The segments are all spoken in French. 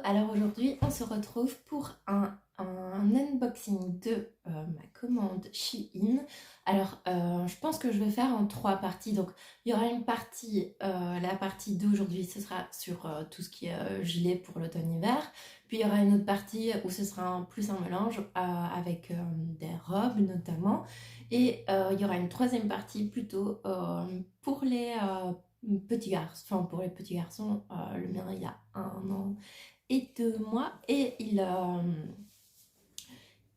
alors aujourd'hui on se retrouve pour un unboxing de ma commande Shein. Alors je pense que je vais faire en trois parties, donc il y aura une partie, la partie d'aujourd'hui ce sera sur tout ce qui est gilet pour l'automne-hiver, puis il y aura une autre partie où ce sera plus un mélange avec des robes notamment, et il y aura une troisième partie plutôt pour les petits garçons, enfin pour les petits garçons. Le mien il a 1 an et 2 mois et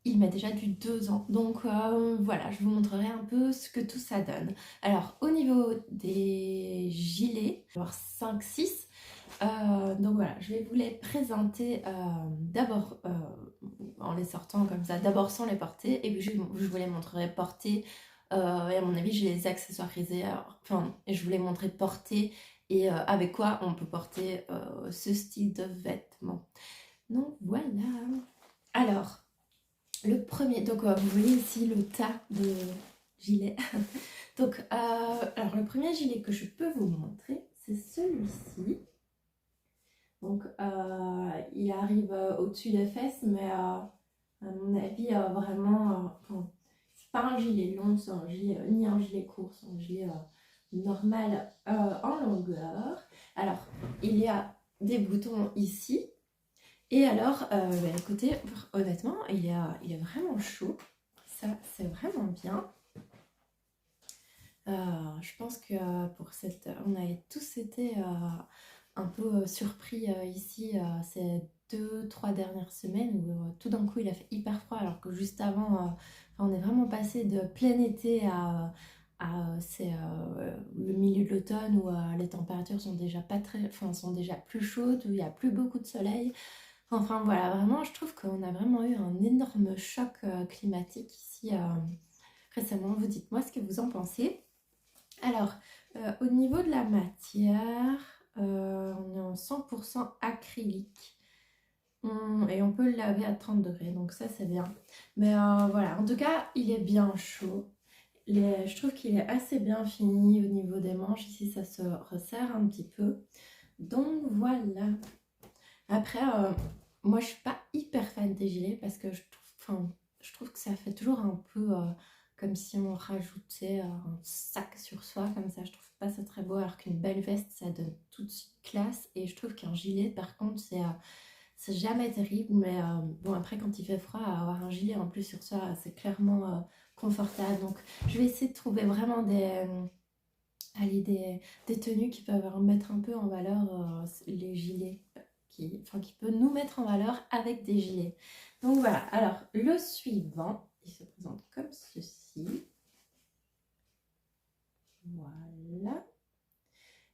il m'a déjà du 2 ans. Donc voilà, je vous montrerai un peu ce que tout ça donne. Alors au niveau des gilets, alors 5-6. Donc voilà, je vais vous les présenter d'abord en les sortant comme ça, d'abord sans les porter, et puis je vous les montrerai portés. Et à mon avis, je vais les accessoiriser, enfin, je vous les montrer portés et avec quoi on peut porter ce style de vêtements. Donc voilà. Alors, le premier, donc vous voyez ici le tas de gilets. Donc, alors le premier gilet que je peux vous montrer, c'est celui-ci. Donc, il arrive au-dessus des fesses, mais à mon avis, vraiment, enfin, c'est pas un gilet long, c'est un gilet, ni un gilet court, c'est un gilet normal en longueur. Alors, il y a des boutons ici. Et alors, écoutez, honnêtement, il est vraiment chaud. Ça, c'est vraiment bien. Je pense que pour cette... On a tous été un peu surpris ici ces 2-3 dernières semaines où tout d'un coup il a fait hyper froid alors que juste avant on est vraiment passé de plein été à le milieu de l'automne où les températures sont déjà pas très, enfin, sont déjà plus chaudes, où il n'y a plus beaucoup de soleil. Enfin voilà, vraiment je trouve qu'on a vraiment eu un énorme choc climatique ici récemment. Vous dites-moi ce que vous en pensez. Alors, au niveau de la matière, on est en 100% acrylique. Et on peut le laver à 30 degrés, donc ça c'est bien. Mais voilà, en tout cas, il est bien chaud. Je trouve qu'il est assez bien fini au niveau des manches. Ici, ça se resserre un petit peu. Donc voilà. Après, moi je suis pas hyper fan des gilets parce que je trouve que ça fait toujours un peu comme si on rajoutait un sac sur soi, comme ça. Je trouve pas ça très beau, alors qu'une belle veste ça donne tout de suite classe. Et je trouve qu'un gilet par contre c'est jamais terrible. Mais bon, après quand il fait froid, avoir un gilet en plus sur soi c'est clairement confortable. Donc je vais essayer de trouver vraiment allez, des tenues qui peuvent mettre un peu en valeur les gilets, qui peut nous mettre en valeur avec des gilets. Donc voilà, alors le suivant, il se présente comme ceci. Voilà.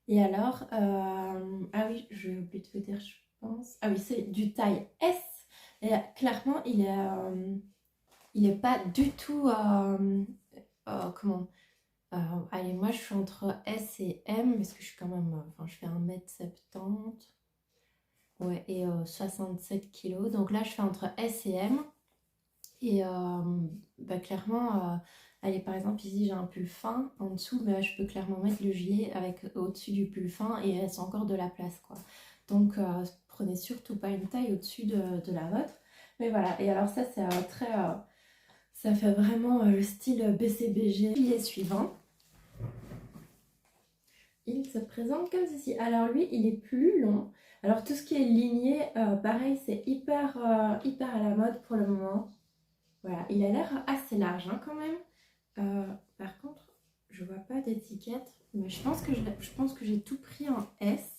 Et alors, ah oui, j'ai oublié de vous dire, je pense. Ah oui, c'est du taille S. Et clairement, il est pas du tout, comment allez, moi je suis entre S et M parce que je suis quand même, enfin je fais 1m70, ouais, et 67 kilos. Donc là je fais entre S et M. Et clairement, allez, par exemple ici j'ai un pull fin en dessous, mais je peux clairement mettre le gilet avec au-dessus du pull fin et il reste encore de la place, quoi. Donc prenez surtout pas une taille au-dessus de la vôtre. Mais voilà, et alors ça c'est très... ça fait vraiment le style BCBG. Gilet suivant. Il se présente comme ceci. Alors lui, il est plus long. Alors tout ce qui est ligné, pareil, c'est hyper à la mode pour le moment. Voilà, il a l'air assez large hein, quand même. Par contre, je vois pas d'étiquette, mais je pense que j'ai tout pris en S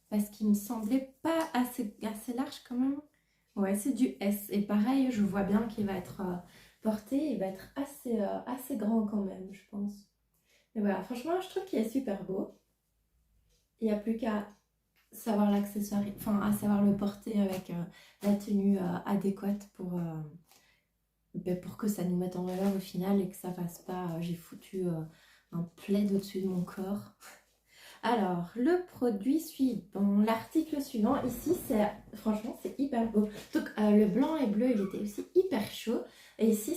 parce qu'il me semblait pas assez large quand même. Ouais, c'est du S. Et pareil, je vois bien qu'il va être porté, il va être assez grand quand même, je pense. Et voilà, franchement, je trouve qu'il est super beau. Il n'y a plus qu'à savoir l'accessoire, enfin à savoir le porter avec la tenue adéquate pour que ça nous mette en valeur au final et que ça fasse pas j'ai foutu un plaid au-dessus de mon corps. Alors, le produit suivant, l'article suivant, ici, franchement, c'est hyper beau. Donc, le blanc et bleu, il était aussi hyper chaud. Et ici,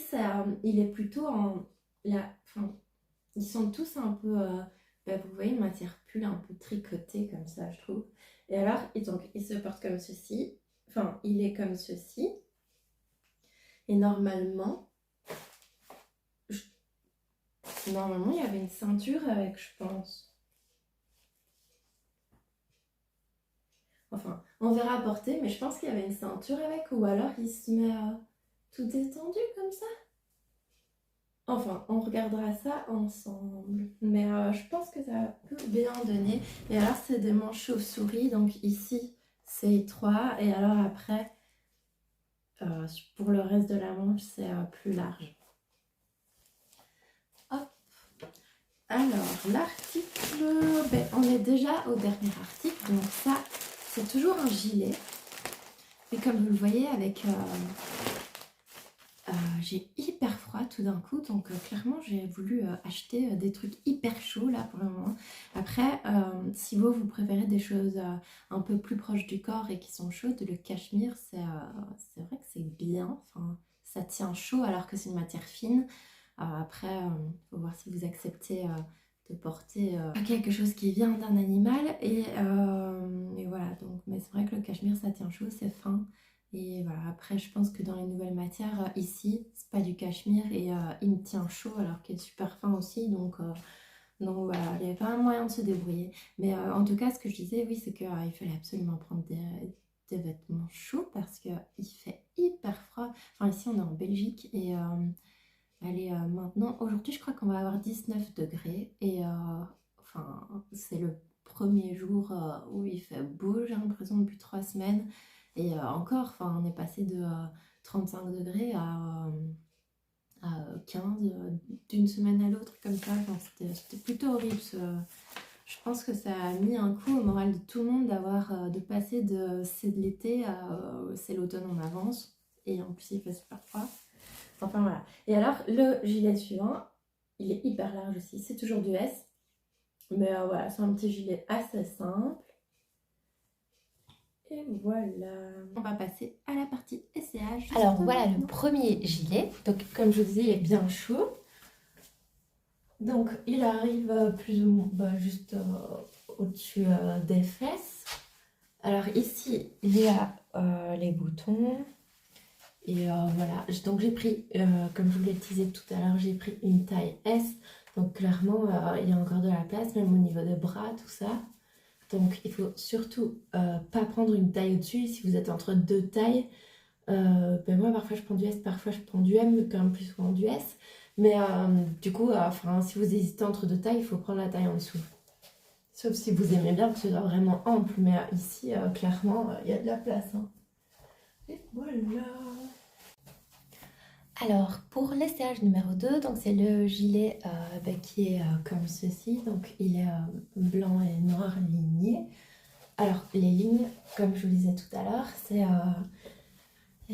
il est plutôt enfin, ils sont tous un peu, vous voyez, une matière pull un peu tricotée comme ça, je trouve. Et alors, donc, il se porte comme ceci. Enfin, il est comme ceci. Et normalement, il y avait une ceinture avec, je pense. Enfin, on verra porter, mais je pense qu'il y avait une ceinture avec. Ou alors, il se met tout détendu comme ça. Enfin, on regardera ça ensemble. Mais je pense que ça peut bien donner. Et alors, c'est des manches chauve-souris. Donc ici, c'est étroit. Et alors après, pour le reste de la manche, c'est plus large. Hop. Alors, l'article, ben, on est déjà au dernier article. Donc ça, c'est toujours un gilet. Et comme vous le voyez, avec... j'ai hyper froid tout d'un coup, donc clairement j'ai voulu acheter des trucs hyper chauds là pour le moment. Après, si vous préférez des choses un peu plus proches du corps et qui sont chaudes, le cachemire c'est vrai que c'est bien, enfin, ça tient chaud alors que c'est une matière fine. Après, faut voir si vous acceptez de porter quelque chose qui vient d'un animal et voilà, donc, mais c'est vrai que le cachemire ça tient chaud, c'est fin. Et voilà, après je pense que dans les nouvelles matières, ici, c'est pas du cachemire et il me tient chaud alors qu'il est super fin aussi. Donc voilà, il y avait pas un moyen de se débrouiller. Mais en tout cas, ce que je disais, oui, c'est qu'il fallait absolument prendre des vêtements chauds parce qu'il fait hyper froid. Enfin ici on est en Belgique et allez, maintenant, aujourd'hui je crois qu'on va avoir 19 degrés. Et enfin, c'est le premier jour où il fait beau, j'ai l'impression, depuis 3 semaines. Et encore, enfin, on est passé de 35 degrés à 15 d'une semaine à l'autre, comme ça. Enfin, c'était plutôt horrible. Je pense que ça a mis un coup au moral de tout le monde de passer de c'est de l'été à c'est l'automne en avance. Et en plus, il fait super froid. Enfin voilà. Et alors, le gilet suivant, il est hyper large aussi. C'est toujours du S. Mais voilà, c'est un petit gilet assez simple. Et voilà. On va passer à la partie essayage. Alors voilà le premier gilet. Donc comme je vous disais, il est bien chaud. Donc il arrive plus ou moins juste au-dessus des fesses. Alors ici, il y a les boutons. Et voilà, donc j'ai pris, comme je vous l'ai teasé tout à l'heure, j'ai pris une taille S. Donc clairement, il y a encore de la place, même au niveau des bras, tout ça. Donc il faut surtout pas prendre une taille au-dessus. Si vous êtes entre deux tailles, ben moi parfois je prends du S, parfois je prends du M, mais quand même plus souvent du S. Mais du coup, enfin, si vous hésitez entre deux tailles, il faut prendre la taille en dessous. Sauf si vous aimez bien que ce soit vraiment ample. Mais ici, clairement, il y a de la place. Hein. Et voilà. Alors, pour l'essayage numéro 2, donc c'est le gilet qui est comme ceci. Donc, il est blanc et noir ligné. Alors, les lignes, comme je vous le disais tout à l'heure,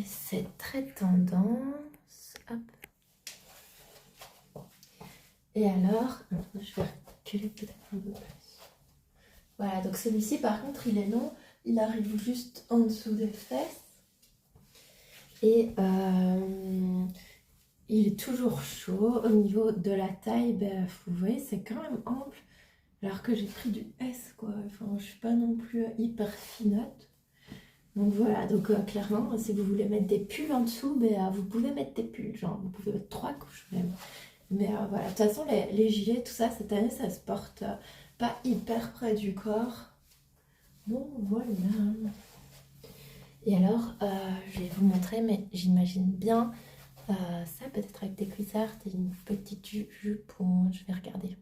c'est très tendance. Hop. Et alors, je vais reculer peut-être un peu plus. Voilà, donc celui-ci, par contre, il est long. Il arrive juste en dessous des fesses. Et il est toujours chaud. Au niveau de la taille, ben, vous voyez, c'est quand même ample. Alors que j'ai pris du S, quoi. Enfin, je suis pas non plus hyper finotte. Donc voilà, donc clairement, si vous voulez mettre des pulls en dessous, ben, vous pouvez mettre des pulls. Genre, vous pouvez mettre 3 couches même. Mais voilà, de toute façon, les gilets, tout ça, cette année, ça se porte pas hyper près du corps. Donc voilà. Et alors, je vais vous montrer, mais j'imagine bien ça, peut-être avec des cuissards et une petite jupe, je vais regarder.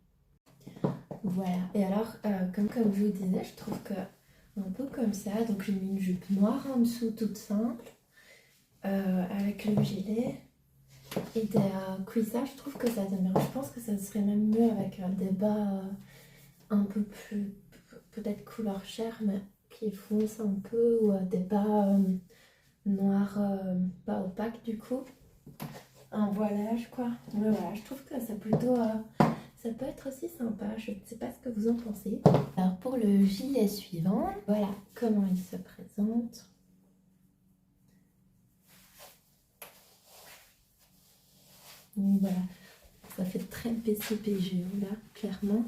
Voilà, et alors, comme je vous disais, je trouve que un peu comme ça, donc j'ai mis une jupe noire en dessous, toute simple, avec le gilet et des cuissards, je trouve que ça donne bien. Je pense que ça serait même mieux avec des bas un peu plus, peut-être couleur chair, mais qui foncent un peu, ou des bas noirs, pas opaques du coup. Un voilage quoi. Mais voilà, je trouve que c'est plutôt ça peut être aussi sympa. Je ne sais pas ce que vous en pensez. Alors pour le gilet suivant, voilà comment il se présente. Donc voilà, ça fait très PCPG là, clairement.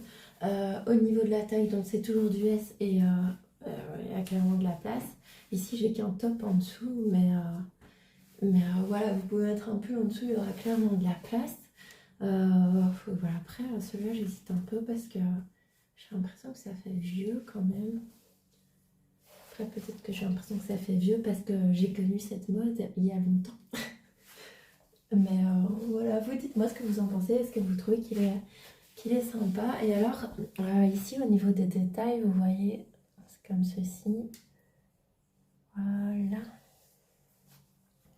Au niveau de la taille, donc c'est toujours du S et il y a clairement de la place. Ici, j'ai qu'un top en dessous, voilà, vous pouvez mettre un pull en dessous, il y aura clairement de la place. Voilà, après, celui-là, j'hésite un peu parce que j'ai l'impression que ça fait vieux quand même. Après, peut-être que j'ai l'impression que ça fait vieux parce que j'ai connu cette mode il y a longtemps. Mais voilà, vous dites-moi ce que vous en pensez. Est-ce que vous trouvez qu'il est sympa? Et alors, ici, au niveau des détails, vous voyez, c'est comme ceci. Voilà.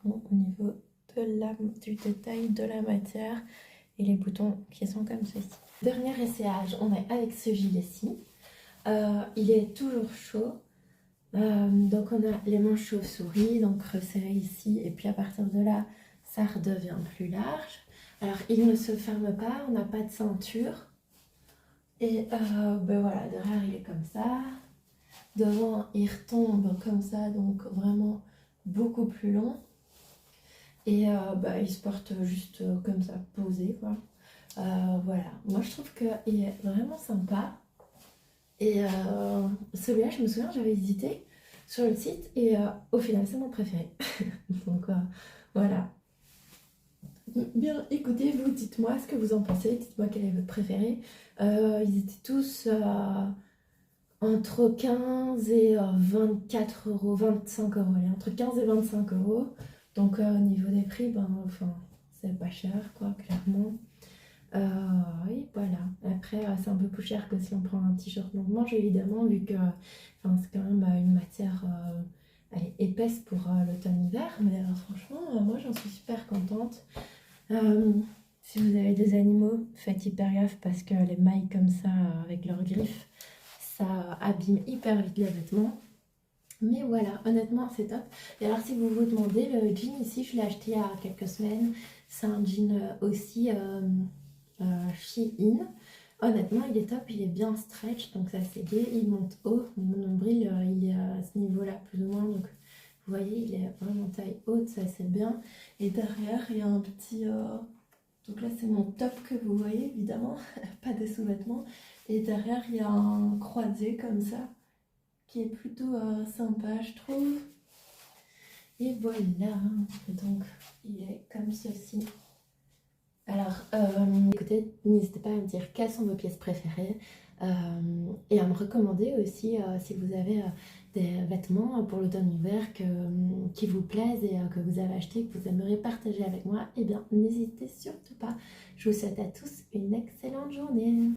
Bon, au niveau du détail de la matière et les boutons qui sont comme ceci. Dernier essayage, on est avec ce gilet-ci. Il est toujours chaud. Donc on a les manches chauve-souris, donc resserrées ici, et puis à partir de là, ça redevient plus large. Alors il ne se ferme pas, on n'a pas de ceinture. Et ben voilà, derrière il est comme ça. Devant il retombe comme ça, donc vraiment beaucoup plus long. Et bah, il se porte juste comme ça, posé quoi. Voilà, moi je trouve qu'il est vraiment sympa. Et celui-là, je me souviens, j'avais hésité sur le site et au final, c'est mon préféré. Donc voilà. Bien, écoutez, vous, dites-moi ce que vous en pensez. Dites-moi quel est votre préféré. Ils étaient tous entre 15 et 24 euros, 25 euros. Allez, entre 15 et 25 euros. Donc au niveau des prix, ben, enfin, c'est pas cher, quoi, clairement. Oui, voilà. Après, c'est un peu plus cher que si on prend un t-shirt longue-manche, évidemment, vu que c'est quand même une matière elle est épaisse pour l'automne-hiver. Mais franchement, moi, j'en suis super contente. Si vous avez des animaux, faites hyper gaffe parce que les mailles comme ça, avec leurs griffes, ça abîme hyper vite les vêtements. Mais voilà, honnêtement, c'est top. Et alors, si vous vous demandez, le jean ici, je l'ai acheté il y a quelques semaines. C'est un jean aussi Shein. Honnêtement, il est top, il est bien stretch, donc ça c'est gai. Il monte haut, mon nombril il est à ce niveau-là plus ou moins, donc vous voyez, il est vraiment taille haute, ça c'est bien. Et derrière, il y a un petit... Donc là, c'est mon top que vous voyez, évidemment, pas des sous-vêtements. Et derrière, il y a un croisé comme ça, qui est plutôt sympa, je trouve. Et voilà, donc il est comme ceci. Alors, écoutez, n'hésitez pas à me dire quelles sont vos pièces préférées et à me recommander aussi si vous avez des vêtements pour l'automne-hiver qui vous plaisent et que vous avez acheté, que vous aimeriez partager avec moi. Eh bien, n'hésitez surtout pas. Je vous souhaite à tous une excellente journée.